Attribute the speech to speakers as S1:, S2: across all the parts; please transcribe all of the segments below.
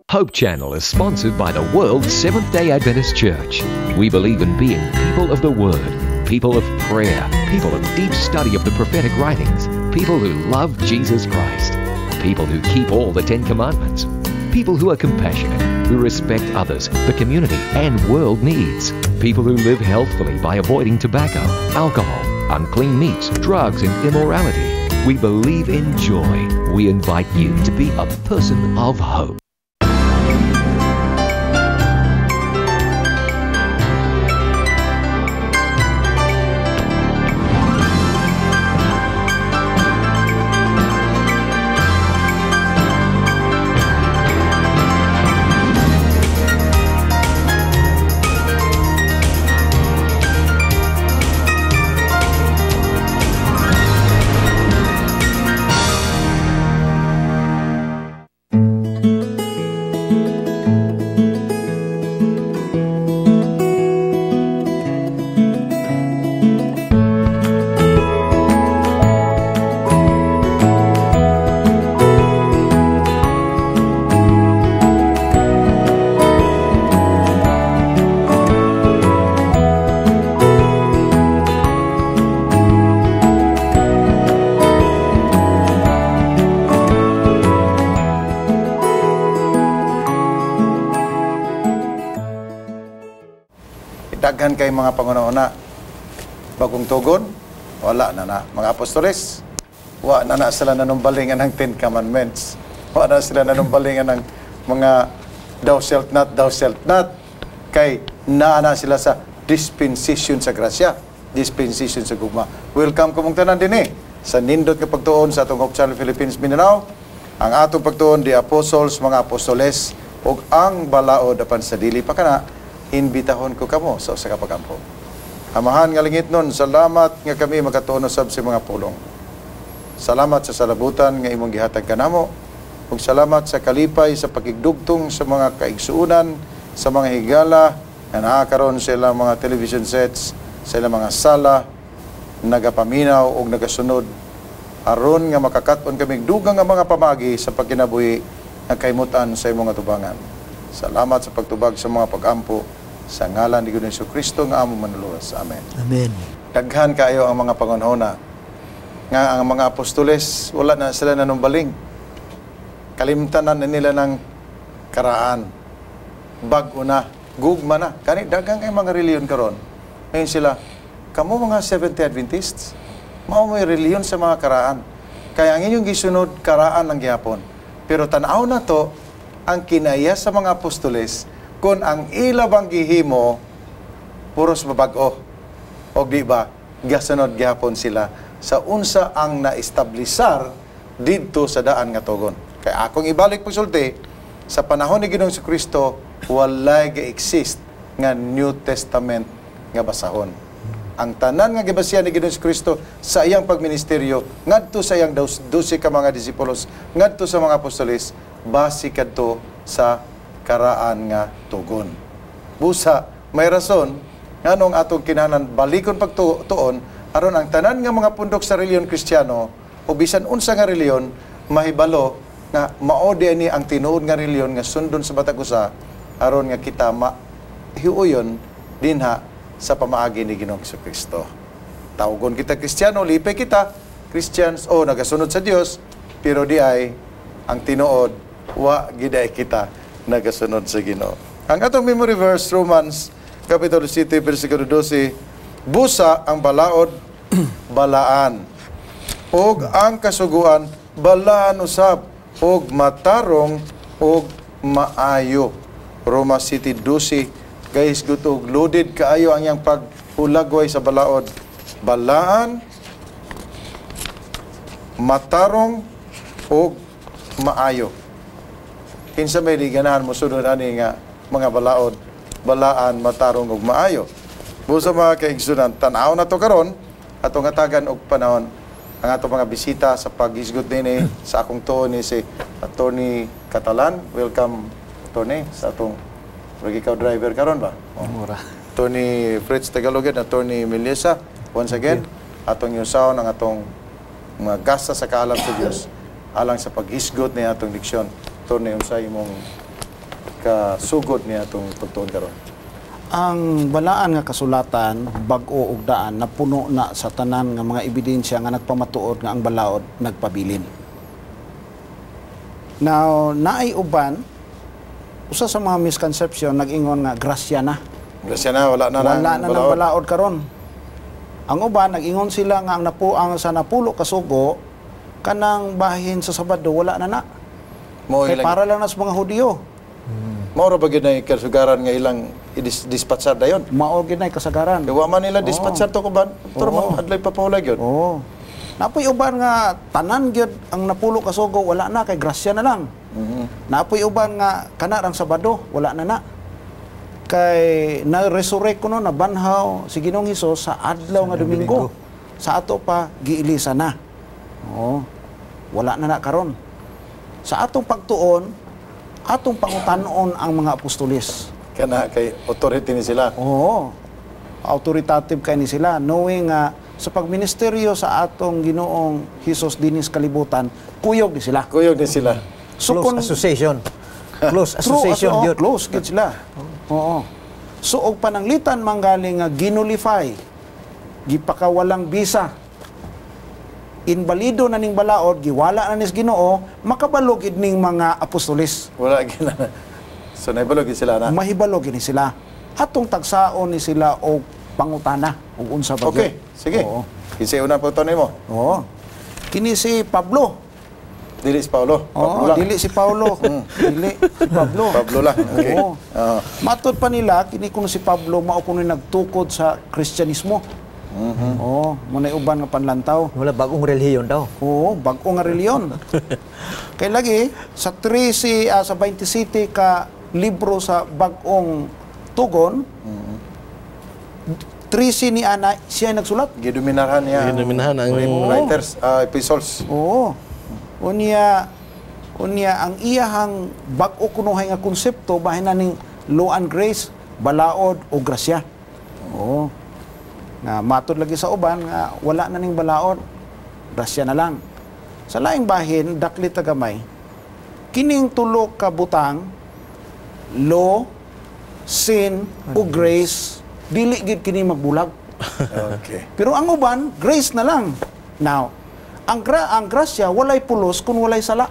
S1: Hope Channel is sponsored by the World Seventh-day Adventist Church. We believe in being people of the Word, people of prayer, people of deep study of the prophetic writings, people who love Jesus Christ, people who keep all the 10 Commandments, people who are compassionate, who respect others, the community, and world needs, people who live healthfully by avoiding tobacco, alcohol, unclean meats, drugs, and immorality. We believe in joy. We invite you to be a person of hope.
S2: Daghan kay mga pangunahuna, bagong tugon, wala na mga apostoles, wala na sila nanumbalingan ng 10 Commandments, wala na sila nanumbalingan ng mga thou shalt not, kay naana sila sa dispensation sa grasya, dispensation sa gugma. Welcome kumong tanan din sa nindot nga pagtuon sa atong Hope Channel Philippines Mindanao, ang atong pagtuon di apostles, mga apostoles, ug ang balaod apan sa dili pa kana. Imbitahon ko kamo sa usa ka pagampo. Amahan nga lingit nun, salamat nga kami makatuon sab sa mga pulong. Salamat sa salabutan nga imong gihatag kanamo. Ug salamat sa kalipay sa pakigdugtong sa mga kaigsuunan, sa mga higala nga nakakaroon sa ilang mga television sets, sa ilang mga sala, nagapaminaw o nagasunod. Aron nga makakaton kami dugang nga mga pamagi sa pagkinabuhi nga kaymutan sa imong atubangan. Salamat sa pagtubag sa mga pagampo sa ngalan ni Ginoong Kristo nga among manuluwas. Amen.
S3: Amen.
S2: Daghan kaayo ang mga pangunahuna nga ang mga apostoles wala na sila nanumbaling. Kalimtanan na nila ng karaan. Bag-o na, gugma na. Kani daghang kay mga reliyon karon. Ngayon sila, kamo mga Seventh-day Adventists, mao may reliyon sa mga karaan. Kaya ang inyong gisunod karaan lang gyapon. Pero tan-aw na to ang kinaya sa mga apostoles kung ang ilabang gihimo puros babag-o o di ba gasunod gyapon sila sa unsa ang naestablisar didto sa daan nga tugon. Kaya akong ibalik pagsulti sa panahon ni Ginoong Kristo walay ga-exist nga New Testament nga basahon. Ang tanan nga gibasihan ni Ginoong Kristo sa iyang pagministeryo ngadto sa iyang 12 ka mga disipulos ngadto sa mga apostoles base kadto sa karaan nga tugon. Busa, may rason nganong atong kinanan balikon pagtuon aron ang tanan nga mga pundok sa reliyon Kristiyano o bisan unsa nga reliyon mahibalo nga mao ni ang tinuod nga reliyon nga sundon sa batag usa aron nga kita hiuyon dinha sa pamaagi ni Ginoong Kristo. Tawgon kita Kristiyano, lipay kita Christians o nagasunod sa Dios, pero di ay ang tinuod wa giday kita nagasunod sa Ginoo. Ang atong memory verse, Romans Kapitulo 7, versikulo 12, busa ang balaod, balaan. Og ang kasuguan, balaan usab. Og matarong, og maayo. Roma City 12, guys, gutog, loaded kaayo ang iyang paghulagway sa balaod. Balaan, matarong, og maayo. Kinsa may ganahan mo sunod ani nga mga balaod, balaan, matarong ug maayo. Busa mga kaigsunan, tan-aw na to karon atong hatagan og panahon ang atong mga bisita sa paghisgot nini sa akong tuon ni si Attorney Catalan. Welcome Attorney sa atong ikaw driver karon ba?
S3: Mura.
S2: Attorney Fritz Tagalogan, Attorney Melissa, once again atong yusaw ng atong mga gasta sa kaalam sa Dios alang sa paghisgot ni atong diksyon. Attorney, sa imong kasugod niya itong pagtuon karon?
S3: Ang balaan nga kasulatan bag-o ug daan napuno na sa tanan nga mga ebidensya nga nagpamatuod nga ang balaod nagpabilin. Now, naay uban usa sa mga misconception nag-ingon nga grasya na.
S2: Grasya na, wala na
S3: Ng balaod karon. Ang uban nag-ingon sila nga ang sa napulo kasugo kanang bahin sa Sabado wala na. Kay para lang na sa mga Hudiyo.
S2: Maura ba ginay kasugaran nga ilang dispatchar dayon?
S3: Mao ginay kasagaran.
S2: Kaya man nila dispatchar to kuban. Pero adlay papahulag yun.
S3: Oo. Napoy uban nga tanan gyud ang napulo kasugo wala na kay grasya na lang. Napoy uban nga kana rang Sabado wala na. Kay na-resurrect kuno na banhaw si Ginoong Hesus sa adlaw nga Domingo. Sa ato pa giilisa na. Oo. Wala na karon. Sa atong pagtuon, atong pangutanon ang mga apostoles.
S2: Kana kay authority ni sila.
S3: Oo. Authoritative kay ni sila knowing nga sa pagministeryo sa atong Ginoong Hesus dinis kalibutan, kuyog ni sila.
S2: Kuyog ni sila.
S3: So,
S4: Close association. Close association yun.
S3: Close gid sila. Oo. So og pananglitan manggaling nga ginulify, gipakawalang bisa, inbalido na ning balaod, giwala na nis Ginoo, makabalog gid ning mga apostoles.
S2: Wala gina. So naibalog sila na.
S3: Mahibalog ni sila. Atong tagsaon ni sila og pangutana ug unsa ba.
S2: Okay, sige.
S3: Oo.
S2: Kasi una po ito mo.
S3: Oo. Kini si Pablo.
S2: Dili si Paulo.
S3: Oo, dili si Paulo. Dili si Pablo.
S2: Pablo lang. Okay.
S3: Oo. Matod pa nila, kini kuno si Pablo, mao kuno nagtukod sa Kristyanismo. Oo, munay uban nga panlantaw.
S4: Wala bagong relihiyon daw.
S3: Oo, bag-o nga reliyon. Kay lagi, sa 27 ka libro sa bag-ong tugon, 13 ni Ana, siya nagsulat.
S2: Gidominahan niya.
S5: Gidominahan ang
S2: writers, epistles.
S3: Oo. Unya ang iyahang bag-o kunuhay nga konsepto bahin na ning law and grace, balaod o grasya. Oo. Nga matod lagi sa uban nga wala na ning balaod, grasya na lang. Sa laing bahin, daklit ta gamay. Kining tulo ka butang, law, sin o grace, dili gid kini magbulag.
S2: Okay.
S3: Pero ang uban, grace na lang. Now, ang grasya walay pulos kung walay sala.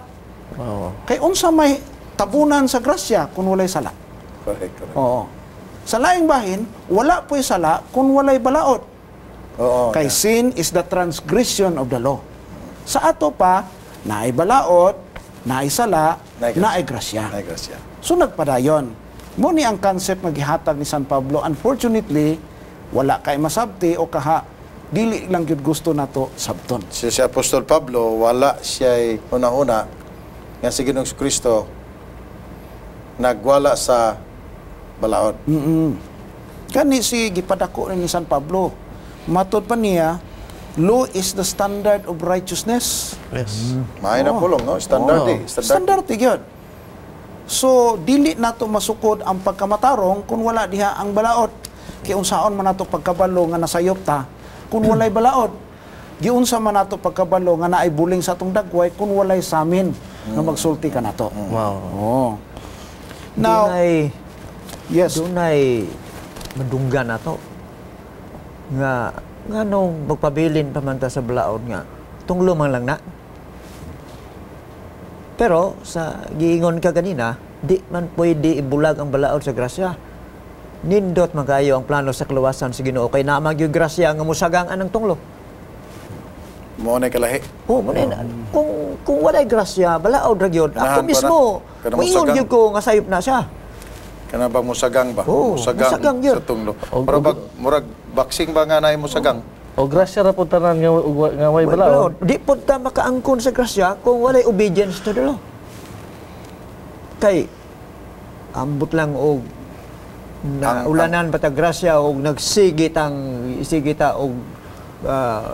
S5: wow.
S3: Kay unsa may tabunan sa grasya kung walay sala.
S2: Correct.
S3: Oo. Sa laing bahin, wala po'y sala kung walay balaod.
S2: Oo.
S3: Kay sin is the transgression of the law. Sa ato pa, naay balaod, naay sala, naay grasya.
S2: Ay, grasya.
S3: So nagpadayon. Muni ang concept nga gihatag ni San Pablo. Unfortunately, wala kay masabti o kaha dili lang gyud gusto nato sabton.
S2: Si Apostol Pablo, wala siya una-una nga si Ginoong Kristo nagwala sa balaod.
S3: Kani si gipadako ni San Pablo. Matod pa niya, law is the standard of righteousness.
S5: Yes.
S2: Maay na pulong, no? Standard eh.
S3: Standard gyud. So dili nato masukod ang pagkamatarong kung wala diha ang balaod. Kay unsaon man nato pagkabalo nga nasayop ta kung walay balaod. Giunsa man nato pagkabalo nga naay buling sa atong dagway kung walay samin nga magsulti ka nato.
S5: Wow.
S3: Oh. Now, yes.
S4: Dunay madunggan nato. Nga nung magpabilin pa man ta sa balaod nga tunglo man lang na. Pero sa giingon ka kanina, di man pwede ibulag ang balaod sa grasya. Nindot man kayo ang plano sa kaluwasan sa Ginoo kay naa magyud grasya nga musagang anang tunglo.
S2: Mo na kalahi.
S4: Oh, mo na. Kung walay grasya, balaod ra gyud. Ako
S2: Ganahan pa
S4: mismo,
S2: na. Kana
S4: moingon
S2: musagang.
S4: gyud ko nga sayop na siya.
S2: Kana ba musagang ba?
S4: Oo, musagang yun.
S2: sa tunglo. Pero bag murag boxing ba nga na musagang?
S5: O grasya ra pud tanan nga way balaod.
S4: Di po ta makaangkon sa grasya kung walay obedience to the law. Kay ambot lang og na ulanan patag grasya og nagsigit og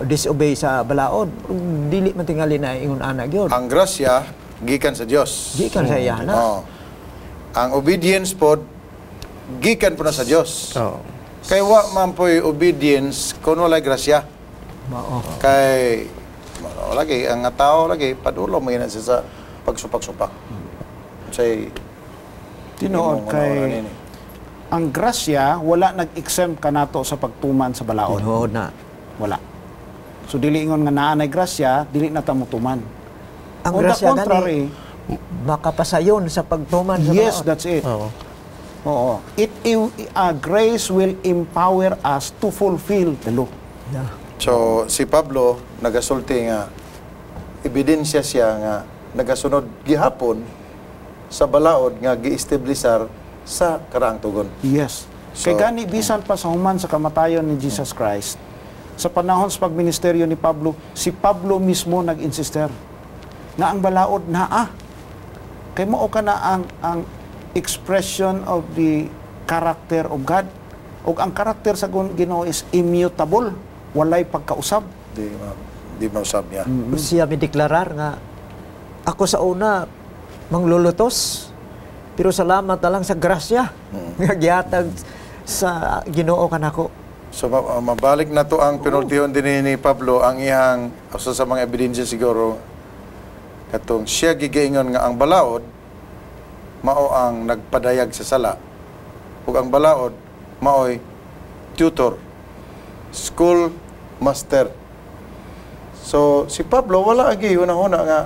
S4: disobey sa balaod. Dili man tingali na ingon ana gyud.
S2: Ang grasya gikan sa Dios.
S4: Gikan sa iya na.
S2: Oo. Ang obedience pod gikan po na sa Dios.
S5: Oh.
S2: Kay wa man po'y obedience kung walay grasya.
S4: Mao.
S2: Kay lagi ang nga tao lagi padulo mo yan siya sa pagsupak-supak. Say
S3: Tinuod
S2: Imong
S3: kay
S2: una-una nini.
S3: ang grasya wala nag-exempt kanato sa pagtuman sa balaod.
S4: Tinuod na.
S3: Wala. So dili ingon nga naanay grasya, dili na ta mutuman.
S4: Ang
S3: On the
S4: grasya
S3: contrary,
S4: makapasayon sa pagtuman sa
S3: yes,
S4: balaod.
S3: that's it.
S5: Oo.
S3: Oo. Grace will empower us to fulfill the law.
S4: Yeah.
S2: So, si Pablo, nagasulti nga, ebidensya siya nga, nagasunod gihapon sa balaod nga gi-establisar sa karaang tugon.
S3: Yes.
S2: So,
S3: Kay gani bisan pa sa human sa kamatayon ni Jesus Christ, sa panahon sa pagministeryo ni Pablo, si Pablo mismo nag-insister nga ang balaod naa. Kay mao ka na ang expression of the character of God. O ang karakter sa Ginoo is immutable, walay pagkausab.
S2: Di mausab niya.
S4: Siya may deklarar nga, ako sa una, manglulutos, pero salamat na lang sa grasya, nga gihatag sa Ginoo kanako.
S2: So, mabalik na to ang pinultihon din ni Pablo, ang iyang, usa sa mga ebidensya siguro, katong siya gigaingon nga ang balaod, mao ang nagpadayag sa sala, ug ang balaod, mao'y tutor, school master. So, si Pablo, wala agi, una-una nga,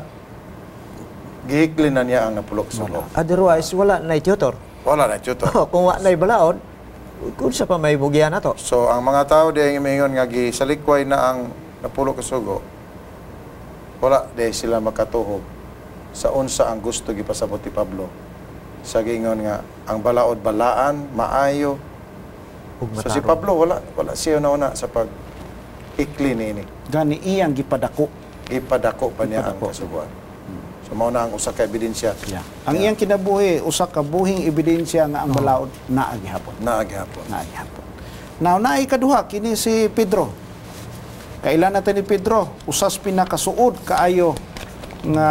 S2: gihiklin na niya ang napulok sa law.
S4: Otherwise, wala na tutor.
S2: Wala na tutor.
S4: Kung wala na balaod, kung sa pa may bugyan na to.
S2: So, ang mga tao di ang imingon nga gisalikway na ang napulok sa sugo, wala di sila makatuhog sa unsa ang gusto gipasabot ni Pablo. Sa gingon nga, ang balaod balaan, maayo.
S4: Ug
S2: So, si
S4: matarong.
S2: Pablo, wala siya una sa pag-ikli ni.
S3: Gani iyang gipadako.
S2: Ipadako pa niya ang
S3: Ipadako.
S2: kasubuan. So, mauna ang usa ka ebidensya.
S3: Yeah. Ang iyang kinabuhi, usa ka buhing ebidensya nga ang balaod naa gihapon.
S2: Naaghapon.
S3: Naa gihapon. Now, naay kaduha kini si Pedro. Kailan natin ni Pedro, usas pinakasuod kaayo nga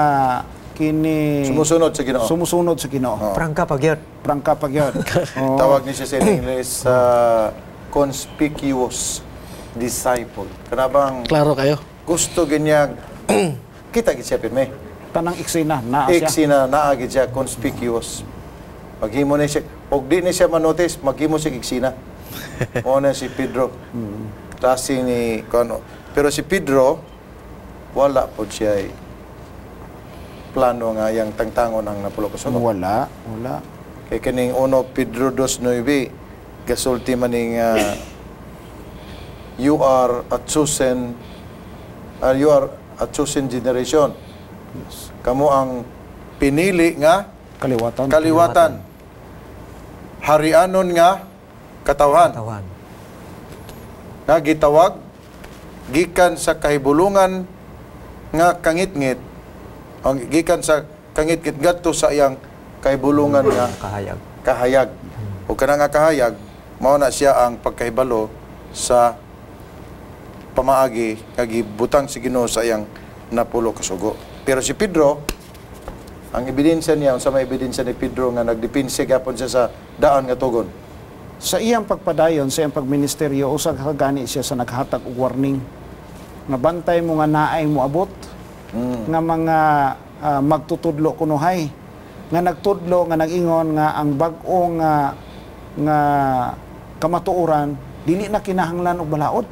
S3: kini
S2: Sumusunod sa Ginoo.
S3: sumusunod sa Ginoo.
S4: Prangka pagyod.
S3: Prangka pagyod. Oh.
S2: Tawag niya siya sa English conspicuous disciple. Kanabang
S5: Klaro kayo.
S2: gusto ganyan kita gid siya pirme.
S3: Tanang eksena naa siya.
S2: Eksina naa gid siya conspicuous. Maghimo na siya og di na siya manotice, maghimo siya eksina. Mao na si Pedro. Klase ni kono. Pero si Pedro wala po siya plano nga yang tangtangon ang napulo ko sunog.
S3: Wala.
S2: Kay kaning 1 Pedro 2:9 gasulti man ning you are a chosen generation. Kamo ang pinili nga kaliwatan. Harianon nga katawhan.
S4: Tawan.
S2: Nga gitawag gikan sa kahibulungan nga kangitngit. Ang gikan sa kangitngit ngadto sa iyang kahibulungan nga
S4: Kahayag.
S2: kahayag. O kana nga kahayag, mao na siya ang pagkahibalo sa pamaagi nga gibutang si Ginoo sa iyang napulo ka sugo. Pero si Pedro, ang ebidensya niya, sa may ebidensya ni Pedro nga nagdepinse gapon siya sa daan nga tugon.
S3: Sa iyang pagpadayon, sa iyang pagministeryo, usa ka gani siya sa naghatag og warning. Nga bantay mo nga naay mo abot, nga mga magtutudlo kunuhay, nga nagtudlo, nga nag-ingon nga ang bag-o nga kamatuoran, dili na kinahanglan og balaod.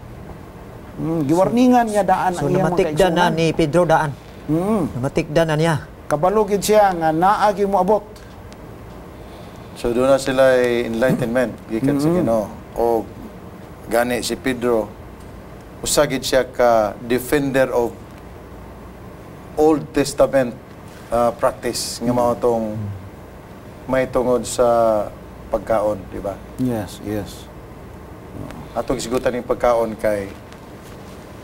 S3: Giwarningan niya daan
S4: So,
S3: ang iyang mga
S4: namatikdan na
S3: kaigsuonan.
S4: ni Pedro daan. Namatikdan na niya.
S3: Kabalugid siya nga naagi mo abot.
S2: So doon na sila enlightenment gikan sa Ginoo. O gani si Pedro usagid siya ka defender of Old Testament practice nga mao tong may tungod sa pagkaon, di ba?
S3: Yes.
S2: Atong isgutan ning pagkaon kay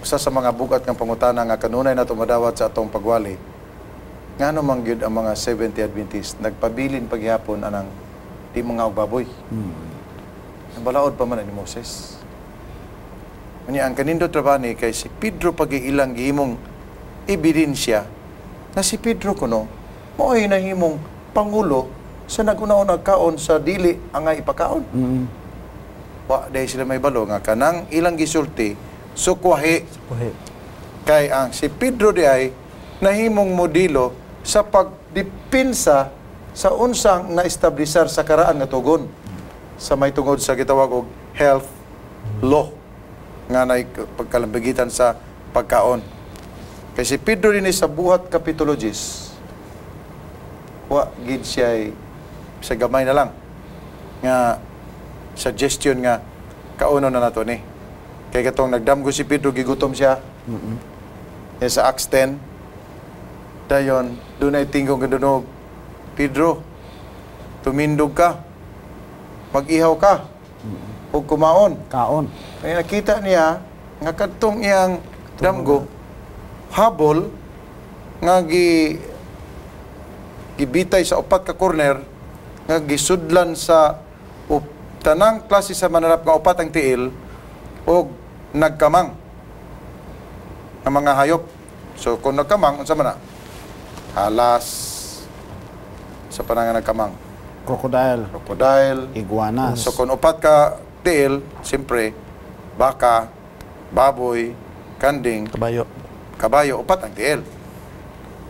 S2: usa sa mga bugat ng pangutana nga kanunay nato madawat sa atong pagwali. Ngano man gyud ang mga 70 Adventist nagpabilin paghapon anang di mga og baboy. Ang balaod pa man ni Moses. Unya ang kanindo trabani kay si Pedro pag-ilang gihimong ebidensya na si Pedro kuno mao'y nahimong pangulo sa naguna-una kaon sa dili ang nga ipakaon. Wa dahil sila may balo nga kanang ilang gisulti sukwahi kay ang si Pedro di ay nahimong modelo sa pagdepensa sa unsang na-establisar sa karaan nga tugon sa may tungod sa gitawag og health law nga na pagkalambigitan sa pagkaon. Kay si Pedro din sa buhat kapitulo 10, wa gid siya sa gamay na lang nga suggestion nga kauno na nato ni. Kay katong nagdamgo si Pedro, gigutom siya. Sa Acts 10, dayon, doon ay tinggong gandunog, Pedro, tumindog ka, mag-ihaw ka, o kumaon.
S3: Kaon.
S2: Kaya nakita niya, nga katong iyang damgo, habol, nga gibitay sa upat ka corner, nga gisudlan sa tanang klase sa mananap nga upat ang tiil, o nagkamang ng mga hayop. So, kung nagkamang, unsa man na? Halas, sa panangan nagkamang. Crocodile.
S3: Iguanas.
S2: So, kung upat ka tiil, siyempre, baka, baboy, kanding, kabayo, upat ang tiil.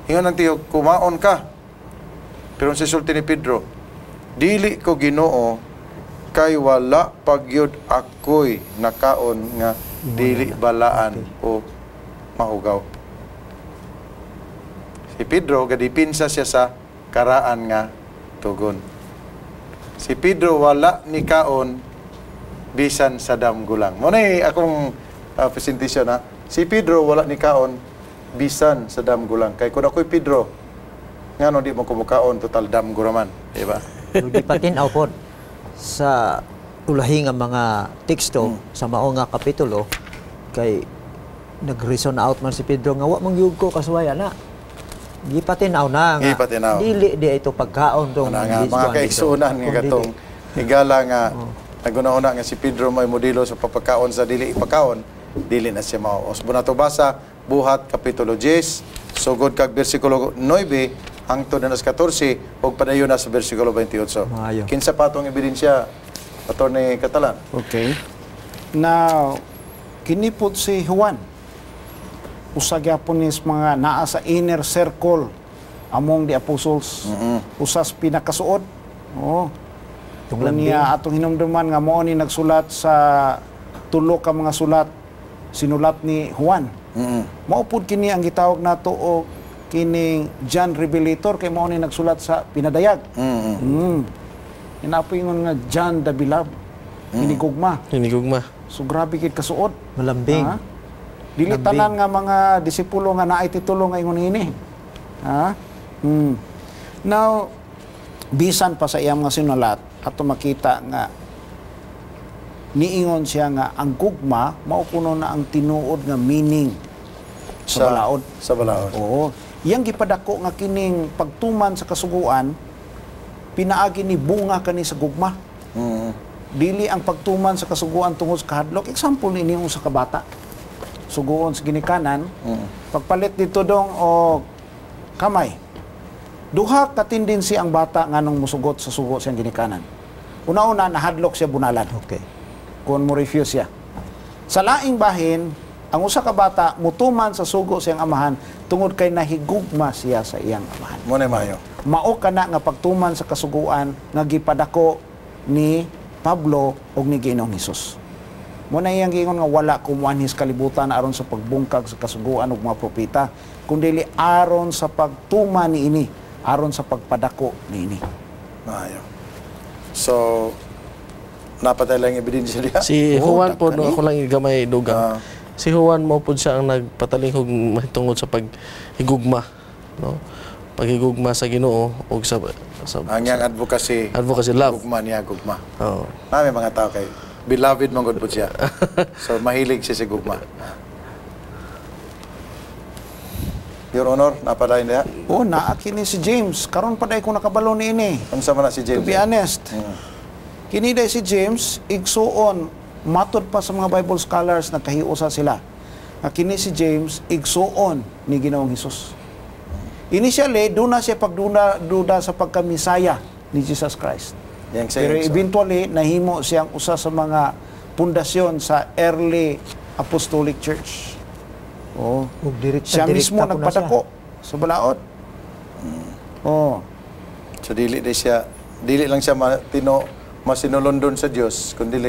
S2: Hingon ang tiyo, kumaon ka. Pero sa sulti ni Pedro, dili ko Ginoo, kay wala pagyud ako'y nakaon nga dili balaan o mahugaw. Si Pedro, gadipinsa siya sa karaan nga tugon. Si Pedro wala ni kaon bisan sa damgulang. Muna akong presentation ha. Si Pedro wala ni kaon bisan sa damgulang. Kay kung ako'y Pedro, nga no di mo kumukaon, total damguraman. Diba?
S4: Di patinaw po sa ulahi nga mga teksto sa mao nga kapitulo kay nag-reason out man si Pedro nga wa mong yug ko kaswaya na gipatinaw na nga
S2: Gipatinaw.
S4: dili di ito pagkaon tong
S2: mga kaigsunan nga katong higala nga naguna-una nga si Pedro may modelo sa papakaon sa dili ipakaon, dili na siya mao. Usbo na to basa buhat kapitulo 10 sugod kag bersikulo 9 hangtod na 14 ug padayon na sa bersikulo 28.
S4: Maayo.
S2: Kinsa pa atong ebidensya Attorney Catalan?
S3: Okay. Now, kinipot si Juan. Usa gyapon nis mga naa sa inner circle among the apostles. Usas pinakasuod. Oh. Niya atong hinumduman nga mao ni nagsulat sa tulo ka mga sulat sinulat ni Juan. Mao pud kini ang gitawag nato og kining John Revelator kay mao ni nagsulat sa pinadayag. Inapoingon nga John the Beloved. Hinigugma. So grabe kid kasuod.
S4: malambing.
S3: Ha? Dili tanan nga mga disipulo nga naay titulo nga ingon ini. Ha? Now bisan pa sa iyang mga sinulat ato makita nga niingon siya nga ang gugma mao kuno na ang tinuod nga meaning sa balaod.
S2: Sa balaod.
S3: Oo. Yang gipadako nga kining pagtuman sa kasuguan pinaagi ni bunga kani sa gugma. Dili ang pagtuman sa kasuguan tungod sa kahadlok. Example ni sa kabata. Suguon sa ginikanan, pagpalit dito dong o kamay. Duha ka tendency ang bata nganong musugot sa sugo siyang ginikanan. Una-una nahadlok siya bunalan.
S4: Okay.
S3: Kung mo refuse siya. Sa laing bahin, ang usa ka bata mutuman sa sugo siyang amahan tungod kay nahigugma siya sa iyang amahan.
S2: Muna mayo.
S3: Mao kana nga pagtuman sa kasuguan nga gipadako ni Pablo og ni Ginoong Hesus. Muna iyang giingon nga wala kumuanhis kalibutan aron sa pagbungkag sa kasuguan og mga propeta, kundi aron sa pagtuman niini, aron sa pagpadako niini.
S2: Mayo. So napatay lang ebidensya diha.
S5: Si Juan po,
S3: dagkani.
S5: ako lang gamay dugang. Si Juan mo po siya ang nagpatalingog mahitungod sa paghigugma, no? Paghigugma sa Ginoo o sa
S2: Ang yang advocacy
S5: love.
S2: gugma niya gugma.
S5: Oo.
S2: Nami mga tao kay beloved man gud po siya. So mahilig siya sa gugma. Your Honor, napadayon diha.
S3: Oh, naa kini si James. Karon pa day ko nakabalo niini.
S2: Unsa man na si James?
S3: To be honest. Kini day si James igsuon matod pa sa mga Bible scholars nagkahiusa sila. Nga kini si James igsuon ni Ginoong Hesus. Initially, doon na siya pagduda sa pagkamisaya ni Jesus Christ.
S2: Yang
S3: Pero
S2: saying so.
S3: eventually, nahimo siyang usa sa mga pundasyon sa early apostolic church. Oh. Siya mismo nagpadako sa balaod. Oh.
S2: So So dili lang siya masinulundon sa Dios, kundi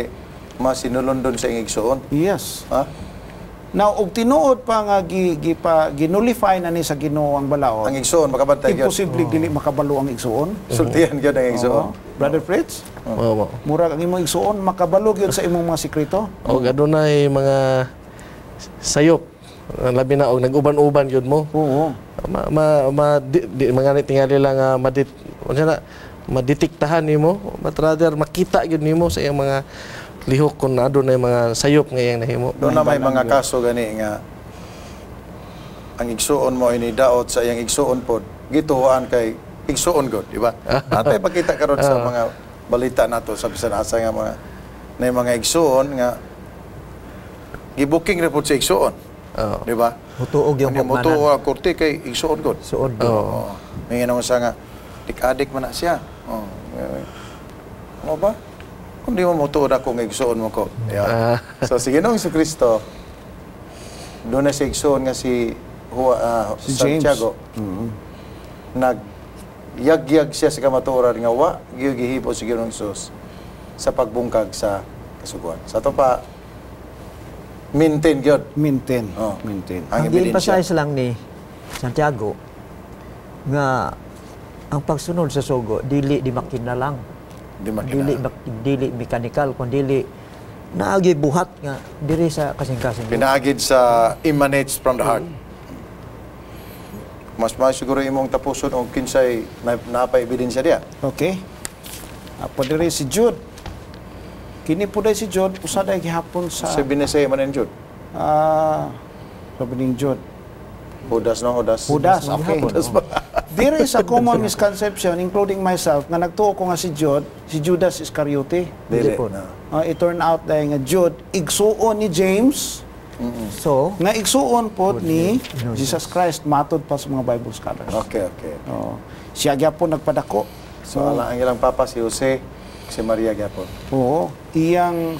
S2: masinulundon sa iyang igsoon.
S3: Yes.
S2: Ha?
S3: Now, og tinuod pa nga ginulify na ni sa Ginoo ang balaod.
S2: Ang igsoon makabantay gyud.
S3: Imposible dili makabalo ang igsoon.
S2: Sultihan gyud ang igsoon.
S3: Brother Fritz,
S5: Oo.
S3: murag ang imong igsoon makabalo gyud sa imong mga sikreto.
S5: O adunay mga sayop. Labi na og nag-uban-uban gyud mo.
S3: Oo.
S5: Mga tingali lang maditiktahan nimo, but rather makita gyud nimo sa iyang mga lihok kung adunay mga sayop nga iyang nahimo.
S2: Doon na may mga kaso gani nga ang igsuon mo ini daot sa iyang igsuon pod gituhuan kay igsuon god, di ba? Atay pakita karon sa mga balita nato sa bisan asa nga mga igsuon nga gibuking report sa igsuon. Di ba?
S4: Mutuog yung
S2: Ano
S4: hukmanan.
S2: mutuo ang korte kay igsuon god.
S4: Suod.
S2: Oo. May nang sa nga dik-adik man na siya. Oh. Ano ba? Kung di mo mutuod ako ng igsoon mo ko. Yeah. So, si Ginoong Kristo, doon na si igsoon nga si
S3: James.
S2: Santiago, nag-yag-yag siya sa kamatuoran nga wa, gihipo si Ginoong Isus sa pagbungkag sa kasuguan. Sa ito pa, maintain yun.
S3: Maintain.
S2: Oh.
S3: Maintain.
S2: Ang
S4: Ang
S2: ebidensya.
S4: gi-emphasize lang ni Santiago nga ang pagsunod sa sugo dili di makina lang. Dili mechanical kun dili naagi buhat nga diri sa kasing-kasing.
S2: Pinaagid sa emanates from the heart. Mas siguro imong tapuson o kinsay napay ebidensya diya.
S3: Okay. Apo diri si Jude. Kini po dai si Jude usada gihapon sa
S2: Sa binisay man en Jude.
S3: sabi ning Jude.
S2: Judas.
S3: Judas, okay.
S2: Judas ba?
S3: There is a common misconception, including myself, nga nagtuo ko nga si Judas Iscariote.
S2: Dili.
S4: po.
S3: It turned out dahil nga Jude, igsuon ni James,
S4: So,
S3: nga igsuon po ni Jesus Christ, matod pa sa mga Bible scholars.
S2: Okay.
S3: Siya gyapon nagpadako.
S2: So, ang ilang papa si Jose, si Maria gyapon.
S3: Oo.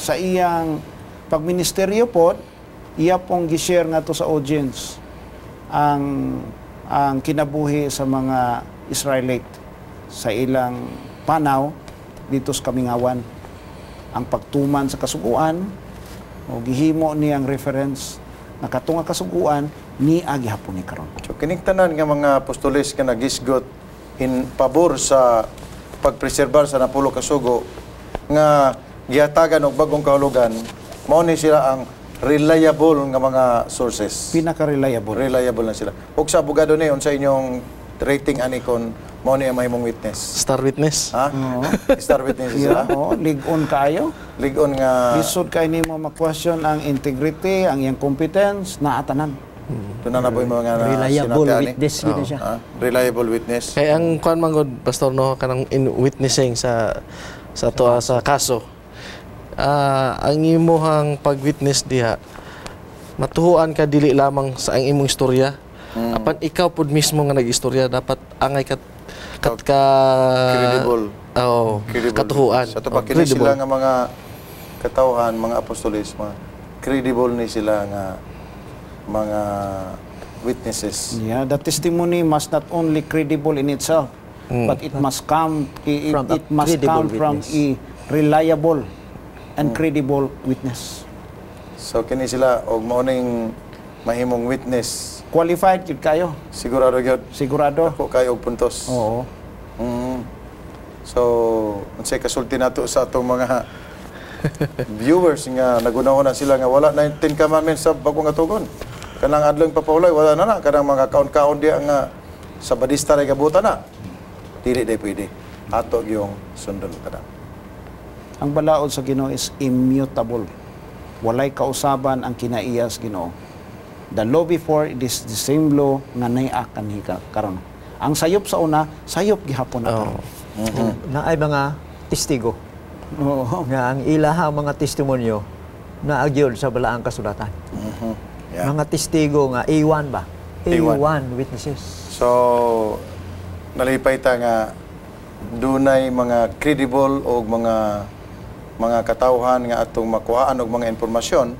S3: Sa iyang pagministeryo po, iya pong gishare nga to sa audience ang kinabuhi sa mga Israelite sa ilang panaw dito sa Kamingawan. Ang pagtuman sa kasuguan o gihimo niyang reference nakatunga kasuguan ni agihapon ni karon.
S2: So, kiniktanan nga mga apostoles nga nagisgot in pabor sa pagpreserbar sa napulo kasugo nga gihatagan og bagong kahulugan, mao ni sila ang reliable nga mga sources.
S3: Pinaka-reliable.
S2: Reliable na sila. Ug sa abogado ni unsa inyong rating ani kon mao ni ang mahimong witness?
S5: Star witness.
S2: Ha? Star witness sila.
S3: Ligon kayo.
S2: Ligon nga
S3: Lisod kay nimo ma-question ang integrity, ang iyang competence, naatanan.
S2: tunan na po yung mga
S4: reliable
S2: sinatian ni.
S4: witness gid siya.
S2: Reliable witness.
S5: Kaya ang kuan man gud pastor no kanang witnessing sa kaso. Ang imuhang pag-witness diha matuhuan ka dili lamang sa ang imong istorya. Apan ikaw pud mismo nga nag-istorya dapat angay
S2: Credible. Credible.
S5: Katuhuan.
S2: Sa ito pa kini sila nga mga katawhan, mga apostoles, mga credible ni sila nga mga witnesses.
S3: Yeah, the testimony must not only credible in itself, but it must come from a reliable and credible witness.
S2: So kini sila og maoning mahimong witness.
S3: Qualified jud kayo.
S2: Sigurado gyud.
S3: Sigurado.
S2: Ako kayo og puntos.
S3: Oo.
S2: So, unsay kasulti nato sa atong mga viewers nga nagunahon na sila nga wala na 10 commandments sa bagong atugon. Kanang adlong papauloy wala na kanang mga kaon-kaon diya nga sa badista ray gabutan na. Dili day pwede. Ato yung sundon kada.
S3: Ang balaod sa Ginoo is immutable. Walay kausaban ang kinaiyas Ginoo. The law before, it is the same law nga nay-akan karon. Ang sayop sa una, sayop gihapon na karon.
S4: Na ay mga testigo.
S3: Oo.
S4: Nga ang ilahang mga testimonyo na agyod sa balaang kasulatan.
S2: Yeah.
S4: Mga testigo nga A1 ba? A1 witnesses.
S2: So, nalipay ta nga dunay mga credible o mga katawhan nga atong makuhaan og mga impormasyon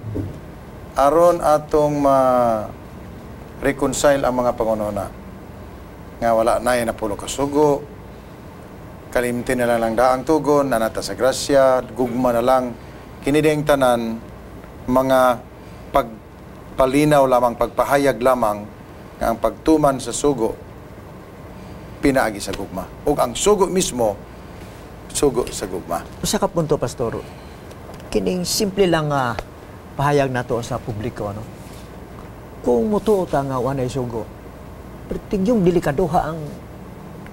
S2: aron atong reconcile ang mga pangunahuna nga wala na napulo ka sugo, kalimtin na lang daang tugon, nanata sa grasya, gugma na lang, kinideng tanan, mga pagpalinaw lamang, pagpahayag lamang, nga ang pagtuman sa sugo, pinaagi sa gugma. O ang sugo mismo, sugo sa gugma.
S4: Sa kapunto, Pastor, kining simple lang nga pahayag nato sa publiko, ano? Kung mutuo ta nga wanay sugo, yung delikaduha ang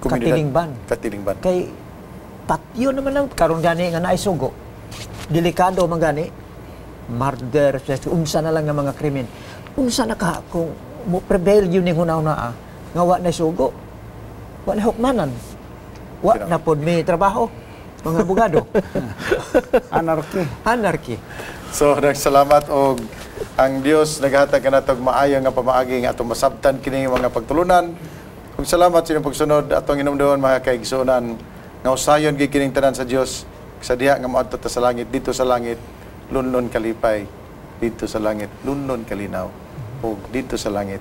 S4: katilingban.
S2: Katilingban.
S4: Kay patyo naman lang karon gani nga naay sugo. Delikado man gani. Murder, unsa na lang nga mga krimen. Unsa na ka kung mo prevail yun ning hunaw-na nga wa na sugo. Wa na hukmanan. Wa na pod may trabaho. Mga abogado. Anarchy.
S2: So, nagsalamat og ang Dios naghatag kanatog maayo nga pamaagi nga atong masabtan kini mga pagtulunan. Ug salamat sa inyong pagsunod atong inumduon mga kaigsuonan nga usayon gyud kining tanan sa Dios sa diha nga moadto ta sa langit, dito sa langit lunlon kalipay, dito sa langit lunlon kalinaw, ug dito sa langit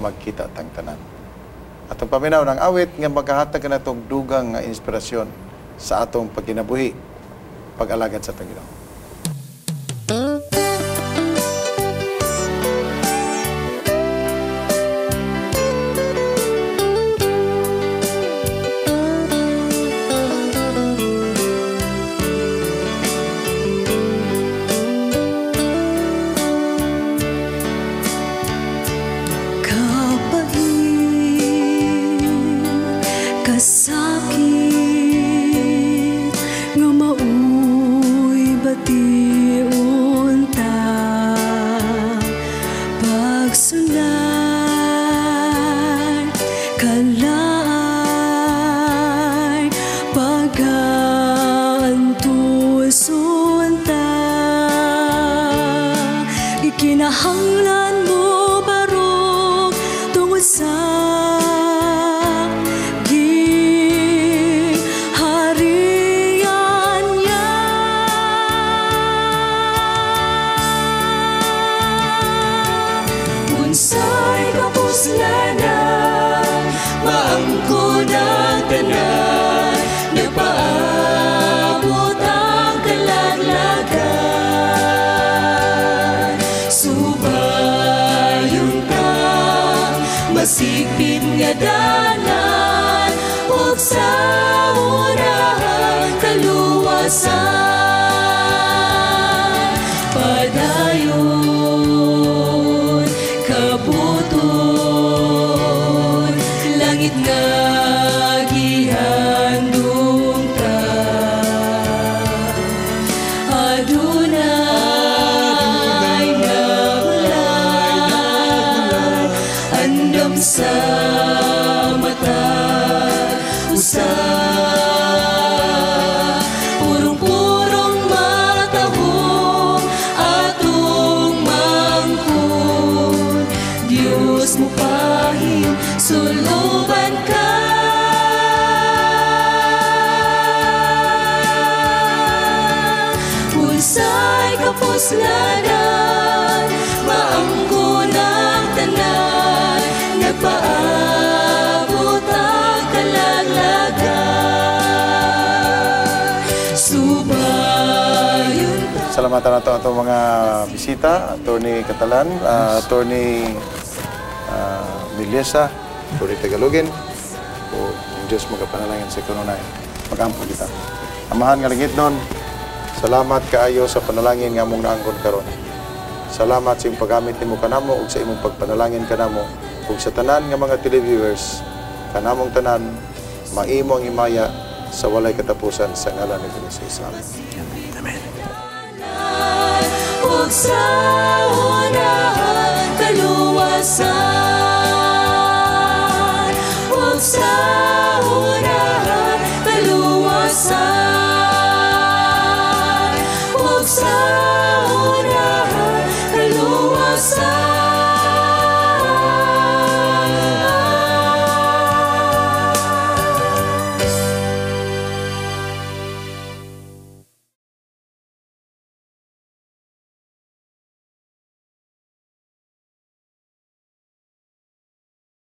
S2: magkita tang tanan. Atong paminaw ng awit nga magkahatag kanatong dugang nga inspirasyon sa atong pagkinabuhi, pag-alagad sa atong Ginoo.
S6: Kasakit nga mauy batiun ta pagsunay kalay pagantuson ta ikinahanglan mo barog tungod sa masigpit nga dalan ug sa unahan kaluwasan padayon kabuton langit nga gihandom ta adunay nagulay andam sa mata usa purong-purong matahong atong mangkon Dios mo pahim suluban ka unsay kapuslanan maangkon ang tanan nagpaabot ang kalaglagan subayon ta.
S2: Salamatan nato atong mga bisita, Attorney Catalan, Attorney Miliesa, Attorney Tagalogin, o Diyos magapanalangin sa kanunay. Mag-ampo kita. Amahan nga langit nun, salamat kaayo sa panalangin nga mong naangkon karon. Salamat sa imong paggamit nimo kanamo ug sa imong pagpanalangin kanamo ug sa tanan nga mga televiewers kanamong tanan maimo ang himaya sa walay katapusan sa ngalan ni Jesus. Amen.
S6: Ug sa unahan kaluwasan